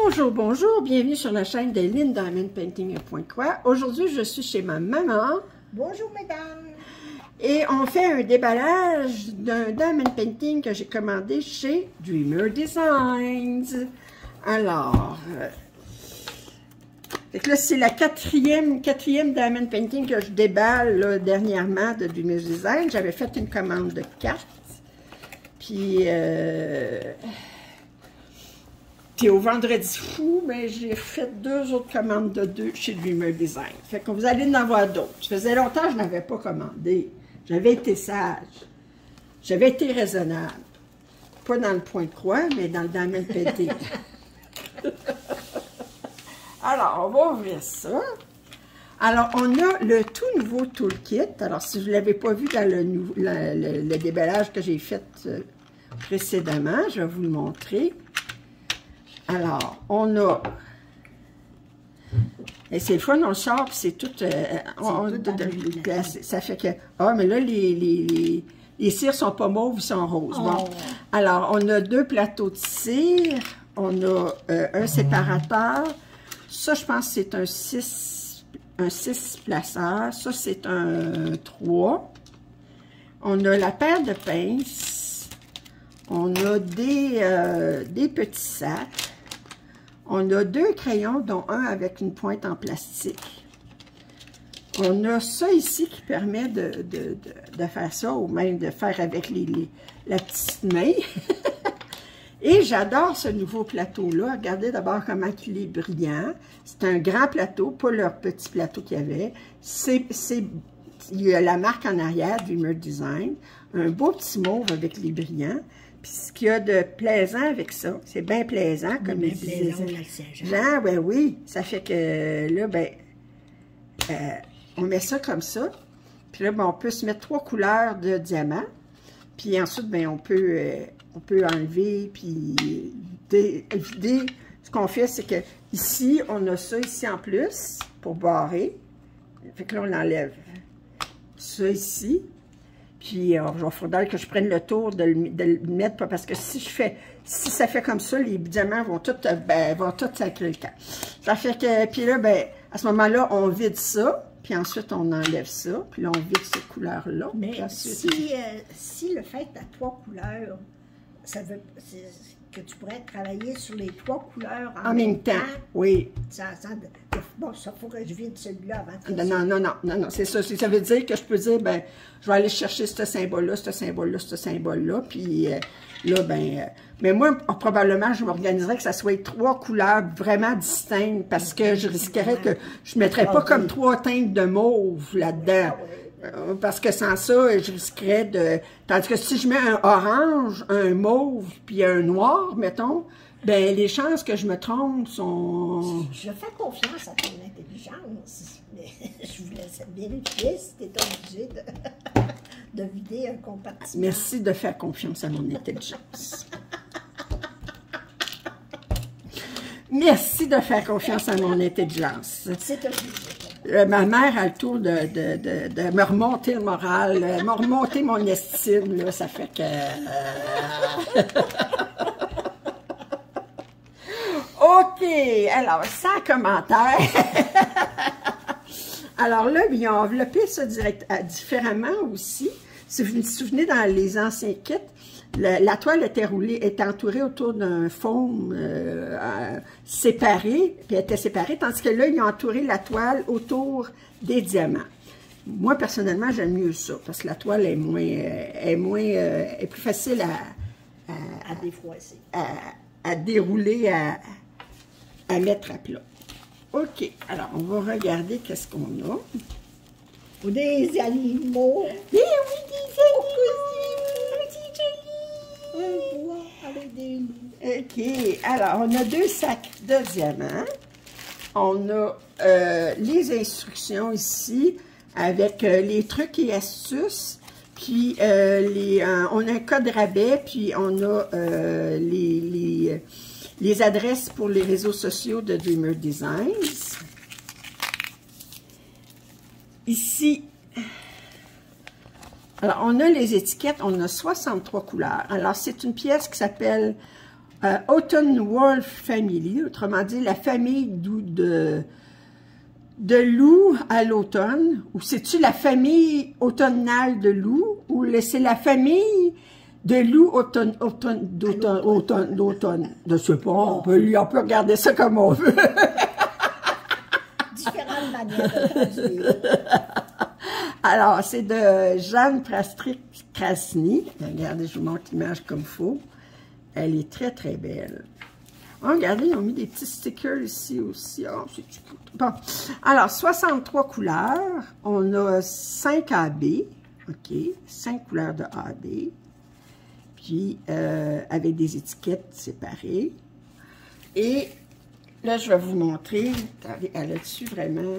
Bonjour, bonjour, bienvenue sur la chaîne de Lynn Diamond Painting .quoi. Aujourd'hui, je suis chez ma maman. Bonjour, mesdames. Et on fait un déballage d'un Diamond Painting que j'ai commandé chez Dreamer Designs. Alors, là, c'est la quatrième Diamond Painting que je déballe là, dernièrement de Dreamer Designs. J'avais fait une commande de 4. Puis, puis au vendredi fou, mais j'ai fait 2 autres commandes de 2 chez Dreamer Design. Fait que vous allez en avoir d'autres. Ça faisait longtemps que je n'avais pas commandé. J'avais été sage. J'avais été raisonnable. Pas dans le point de croix, mais dans le Diamond Painting. Alors, on va ouvrir ça. Alors, on a le tout nouveau toolkit. Alors, si vous ne l'avez pas vu dans le déballage que j'ai fait précédemment, je vais vous le montrer. Alors, on a... Et c'est le fun, on le sort, puis c'est tout... ça fait que... Ah, mais là, les cires sont pas mauves, ils sont roses. Bon. Alors, on a 2 plateaux de cire. On a un séparateur. Ça, je pense que c'est un 6 placeurs. Ça, c'est un 3. On a la paire de pinces. On a des petits sacs. On a 2 crayons, dont un avec une pointe en plastique. On a ça ici qui permet de faire ça, ou même de faire avec la petite main. Et j'adore ce nouveau plateau-là. Regardez d'abord comment il est brillant. C'est un grand plateau, pas leur petit plateau qu'il y avait. Il y a la marque en arrière, Dreamer Design. Un beau petit mauve avec les brillants. Puis ce qu'il y a de plaisant avec ça, c'est bien plaisant, comme ils disaient. Genre, ben oui, ça fait que là, ben, on met ça comme ça. Puis là, ben, on peut se mettre 3 couleurs de diamant. Puis ensuite, ben, on peut enlever, puis vider. Ce qu'on fait, c'est que ici, on a ça ici en plus, pour barrer. Fait que là, on enlève ça ici. Puis, il faudrait que je prenne le tour de le mettre, parce que si ça fait comme ça, les diamants vont tous sacrer le camp. Ça fait que, puis là, ben, à ce moment-là, on vide ça, puis ensuite, on enlève ça, puis là, on vide cette couleur-là. Mais ensuite, si le fait à 3 couleurs, ça veut que tu pourrais travailler sur les 3 couleurs en même temps. Oui. Bon, ça faut que je vide celui-là avant de faire non, c'est ça. Ça veut dire que je peux dire, ben, je vais aller chercher ce symbole-là, ce symbole-là, ce symbole-là, puis là, ben, mais moi, probablement, je m'organiserais que ça soit 3 couleurs vraiment distinctes, parce que je risquerais que je ne mettrais pas comme 3 teintes de mauve là-dedans. Parce que sans ça, je risquerais de... Tandis que si je mets un orange, un mauve, puis un noir, mettons, ben les chances que je me trompe sont... Je fais confiance à ton intelligence, mais je vous laisse vérifier si tu es obligé de vider un compartiment. Merci de faire confiance à mon intelligence. Merci de faire confiance à mon intelligence. C'est obligé. Ma mère a le tour de me remonter le moral, me remonter mon estime, là, ça fait que... OK, alors, sans commentaire. Alors là, ils ont enveloppé ça différemment aussi. Si vous vous souvenez, dans les anciens kits, la toile était entourée autour d'un foam séparé, puis elle était séparée, tandis que là, ils ont entouré la toile autour des diamants. Moi, personnellement, j'aime mieux ça, parce que la toile est plus facile à défroisser, à dérouler, à mettre à plat. OK, alors, on va regarder qu'est-ce qu'on a. Des animaux. Oui, des animaux. Un bois avec des loups. OK. Alors, on a 2 sacs de diamants. On a les instructions ici avec les trucs et astuces. Puis, on a un code rabais. Puis, on a les adresses pour les réseaux sociaux de Dreamer Designs. Ici, alors, on a les étiquettes, on a 63 couleurs. Alors, c'est une pièce qui s'appelle Autumn Wolf Family, autrement dit, la famille de loups à l'automne, ou c'est-tu la famille automnale de loups, ou c'est la famille de loups d'automne. Je ne sais pas, on peut regarder ça comme on veut. Différentes manières de traduire. Alors, c'est de Jeanne Prastrik-Krasny. Regardez, je vous montre l'image comme il faut. Elle est très, très belle. Oh, regardez, ils ont mis des petits stickers ici aussi. Oh, c'est cute. Bon, alors, 63 couleurs. On a 5 AB. OK, 5 couleurs de AB. Puis, avec des étiquettes séparées. Et là, je vais vous montrer. Attendez, elle a dessus vraiment...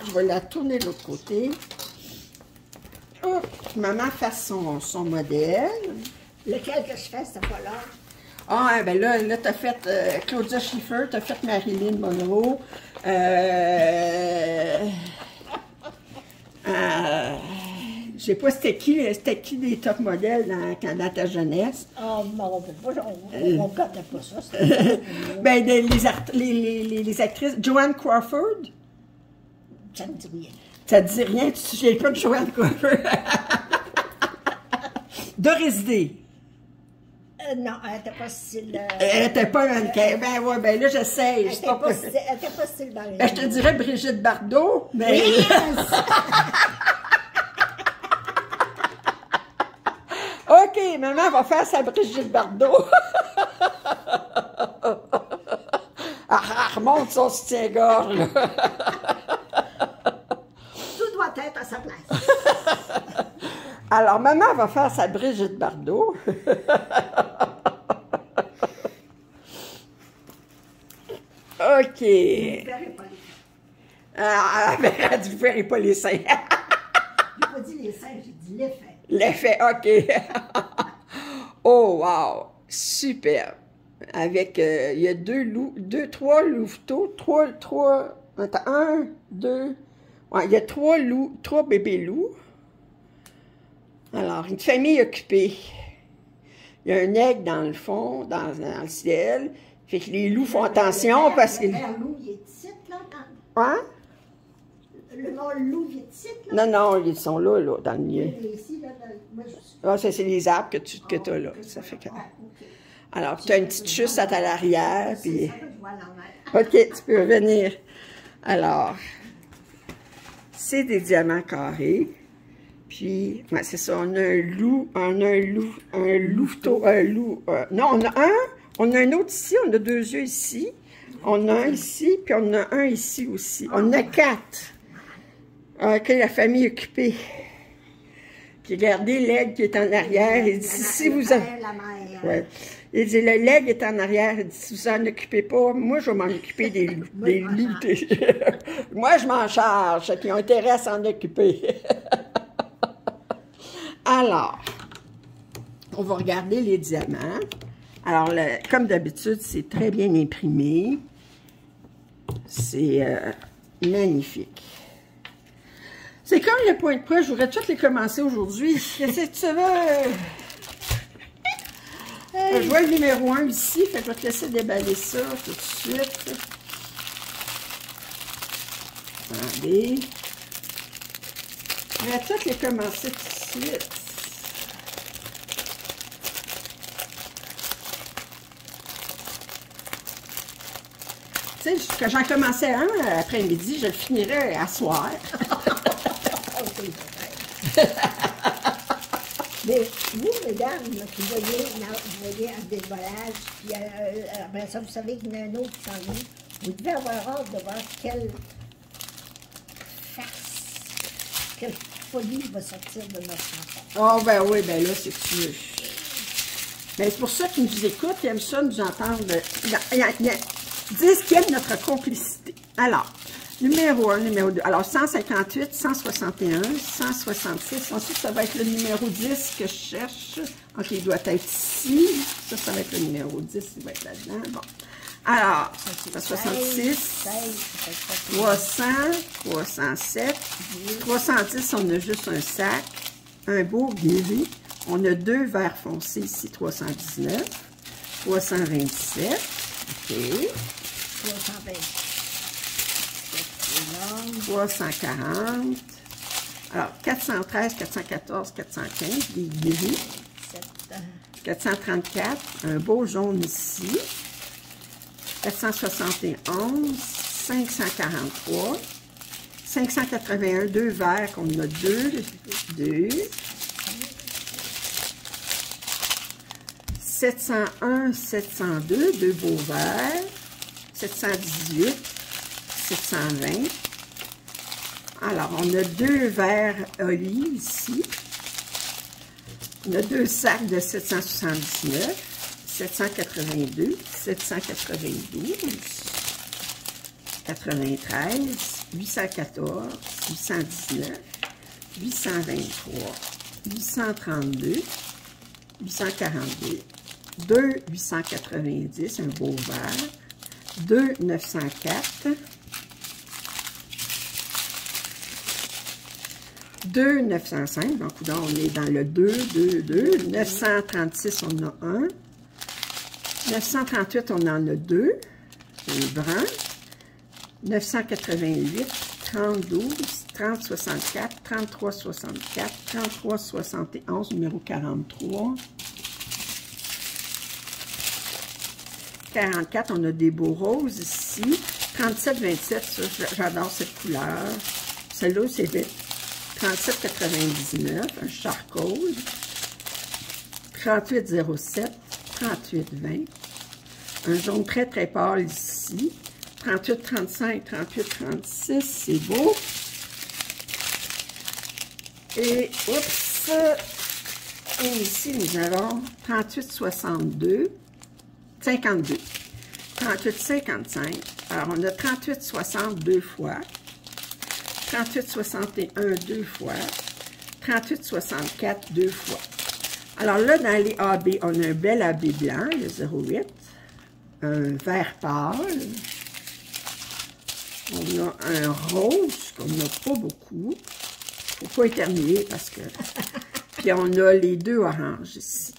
Je vais la tourner de l'autre côté. Oh, maman fasse son modèle. Lequel que je fais, c'est pas là. Ah, ben là tu as fait Claudia Schiffer, tu as fait Marilyn Monroe. Je sais pas c'était qui des top modèles dans ta jeunesse. Oh, non, on peut pas, on connaît pas ça. Ben, les actrices, Joanne Crawford. Ça me dit rien. Ça te dit rien, tu te souviens pas de Joanne Crawford? Doris Day. Non, elle n'était pas style... Elle n'était pas mannequin. Ben ouais, ben là, j'essaye. Elle n'était pas style dans les... Ben, je te dirais Brigitte Bardot, mais... Yes! OK, maman va faire sa Brigitte Bardot. Elle remonte son soutien-gorge, là. Tout doit être à sa place. Alors, maman va faire sa Brigitte Bardot. OK. Ah, ben, elle dit, vous verrez pas les seins. J'ai pas dit les seins, j'ai dit l'effet. L'effet, OK. Oh, wow. Super. Avec, il y a trois louveteaux, attends, 1, 2, ouais, il y a 3 bébés loups. Alors, une famille occupée. Il y a un aigle dans le fond, dans le ciel. Fait que les loups font attention parce que... Le père loup, il est ici, là? Hein? Le mâle loup, il est ici, là? Non, ils sont là, dans le milieu. Il est ici, là, moi, je suis... Ah, c'est les arbres que tu as là. Ça fait que... Alors, tu as une petite chusse à l'arrière, puis... OK, tu peux revenir. Alors, c'est des diamants carrés. Puis, ouais, c'est ça, on a un louveteau, non, on a un autre ici, on a 2 yeux ici, on a un ici, puis on a un ici aussi. On a 4. OK, la famille occupée. Puis regardez l'aigle qui est en arrière, il dit, si vous en... Ouais. Il dit, le leg est en arrière, il dit, si vous en occupez pas, moi, je vais m'en occuper des loups. Moi, je m'en charge, qui ont intérêt à s'en occuper. Alors, on va regarder les diamants. Alors, comme d'habitude, c'est très bien imprimé. C'est magnifique. C'est comme le point de presse, je voudrais tous les commencer aujourd'hui. Qu'est-ce que tu veux? Je vois le numéro 1 ici, fait que je vais te laisser déballer ça tout de suite. Attendez. Je vais tous les commencer tout de suite. Tu sais, quand j'en commençais un après-midi, je le finirais à soir. Mais vous, mesdames, qui voyez un dévoilage, puis après ça, vous savez qu'il y en a un autre qui s'en vient, vous devez avoir hâte de voir quelle farce, quelle folie va sortir de notre chanson. Oh, ben oui, ben là, c'est sûr. Ben, c'est pour ça qu'ils nous écoutent, ils aiment ça, nous entendre. Ils disent qu'ils aiment notre complicité. Alors, numéro 1, numéro 2. Alors, 158, 161, 166. Ensuite, ça va être le numéro 10 que je cherche. OK, il doit être ici. Ça va être le numéro 10, il va être là-dedans. Bon. Alors, 166, 300, 307, 310, on a juste un sac, un beau gris. On a 2 verts foncés ici, 319. 327. OK. 327. 340. Alors, 413, 414, 415, des gris. 434, un beau jaune ici. 471, 543. 581, deux verts qu'on a deux. 701, 702, deux beaux verts. 718, 720. Alors, on a deux verres Oli ici. On a deux sacs de 779, 782, 792, 93, 814, 819, 823, 832, 842, 2 890, un beau vert, 2 904, 2 905, donc là, on est dans le 2, 2, 2, 936, on a 1, 938, on en a 2, un brun, 988, 32, 30, 64, 33, 64, 33, 71, numéro 43, 44, on a des beaux roses ici, 37, 27, ça, j'adore cette couleur, celle-là, c'est 37,99, un charcoal, 38,07, 38,20, un jaune très très pâle ici, 38,35, 38,36, c'est beau. Et, oups, et ici nous avons 38,62, 52, 38,55, alors on a 38,60 deux fois, 38,61 deux fois, 38,64 deux fois. Alors là, dans les AB, on a un bel AB blanc, le 08, un vert pâle, on a un rose qu'on n'a pas beaucoup, il ne faut pas éternuer parce que... Puis on a les deux oranges ici.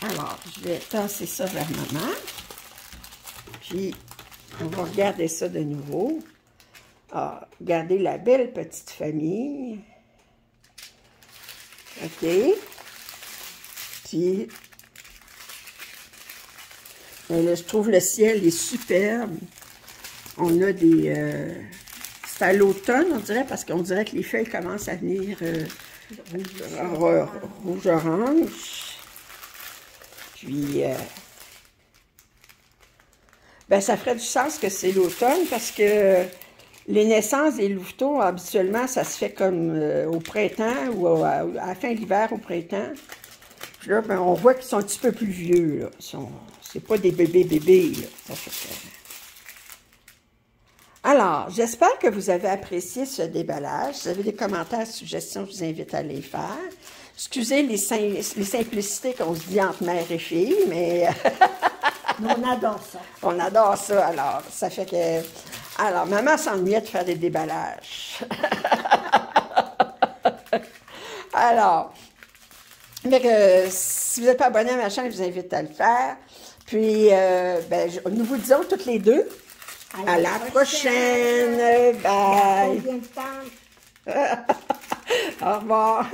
Alors, je vais tasser ça vers maman, puis on va regarder ça de nouveau. Ah, regardez la belle petite famille. OK. Puis, là, je trouve le ciel est superbe. On a des... c'est à l'automne, on dirait, parce qu'on dirait que les feuilles commencent à venir rouge-orange. Puis, ben, ça ferait du sens que c'est l'automne, parce que les naissances des louveteaux, habituellement, ça se fait comme au printemps ou à la fin de l'hiver, au printemps. Puis là, ben, on voit qu'ils sont un petit peu plus vieux, là. C'est pas des bébés, là. Ça fait que... Alors, j'espère que vous avez apprécié ce déballage. Si vous avez des commentaires, suggestions, je vous invite à les faire. Excusez les simplicités qu'on se dit entre mère et fille, mais... On adore ça. On adore ça, alors. Ça fait que... Alors, maman s'ennuyait de faire des déballages. Alors, si vous n'êtes pas abonné à ma chaîne, je vous invite à le faire. Puis, ben, nous vous disons toutes les deux. À la prochaine. Bye. Au revoir.